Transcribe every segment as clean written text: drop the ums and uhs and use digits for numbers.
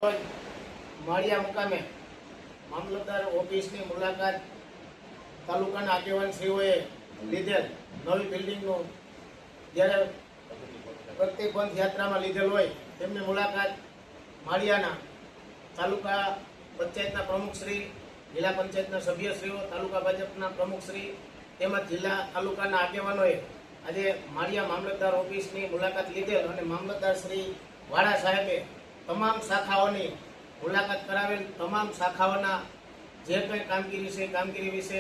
માળિયા મુકામે મામલતદાર ઓફિસની મુલાકાત તાલુકાના આગેવાનશ્રીઓએ લીધેલ નવી બિલ્ડિંગનું જ્યારે પ્રતિબંધ યાત્રામાં લીધેલ હોય તેમની મુલાકાત માળિયાના તાલુકા પંચાયતના પ્રમુખશ્રી, જિલ્લા પંચાયતના સભ્યશ્રીઓ, તાલુકા ભાજપના પ્રમુખશ્રી તેમજ જિલ્લા તાલુકાના આગેવાનોએ આજે માળિયા મામલતદાર ઓફિસની મુલાકાત લીધેલ અને મામલતદાર શ્રી વાળા સાહેબે તમામ શાખાઓની મુલાકાત કરાવેલ, તમામ શાખાઓના જે કંઈ કામગીરી છે કામગીરી વિશે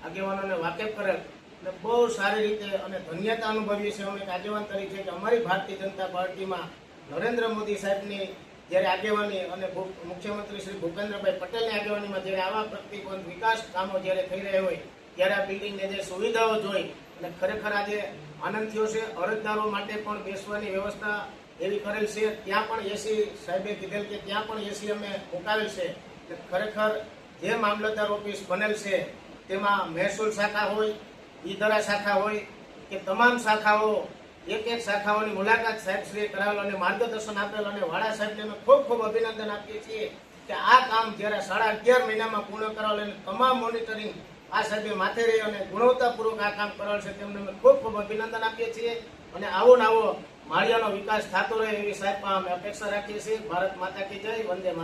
આગેવાનોને વાકેફ કરેલ અને બહુ સારી રીતે અને ધન્યતા અનુભવીએ છીએ અમે આગેવાન તરીકે કે અમારી ભારતીય જનતા પાર્ટીમાં નરેન્દ્ર મોદી સાહેબની જ્યારે આગેવાની અને મુખ્યમંત્રી શ્રી ભૂપેન્દ્રભાઈ પટેલની આગેવાનીમાં જ્યારે આવા પ્રતિબંધ વિકાસ કામો જ્યારે થઈ રહ્યા હોય ત્યારે આ બિલ્ડિંગને જે સુવિધાઓ જોઈ અને ખરેખર આજે આનંદ થયો છે. અરજદારો માટે પણ બેસવાની વ્યવસ્થા એવી કરેલ છે, ત્યાં પણ એસી સાહેબે કીધેલ કે ત્યાં પણ એસી અમે મુકાવેલ છે. ખરેખર જે મામલતદાર ઓફિસ બનેલ છે તેમાં મહેસૂલ શાખા હોય, ઈદરા શાખા હોય કે તમામ શાખાઓ એક શાખાઓની મુલાકાત સાહેબશ્રીએ કરાવેલ અને માર્ગદર્શન આપેલ અને વાળા સાહેબને અમે ખૂબ ખૂબ અભિનંદન આપીએ છીએ કે આ કામ જ્યારે 11.5 મહિનામાં પૂર્ણ કરાવેલ અને તમામ મોનિટરિંગ આ સાહેબે માથે રહી અને ગુણવત્તાપૂર્વક આ કામ કરાવેલ છે તેમને અમે ખૂબ ખૂબ અભિનંદન આપીએ છીએ અને આવો ને આવો માળિયાનો વિકાસ થતો રહે એવી સાહેબ અમે અપેક્ષા રાખીએ છીએ. ભારત માતા કી જય, વંદે માતરમ.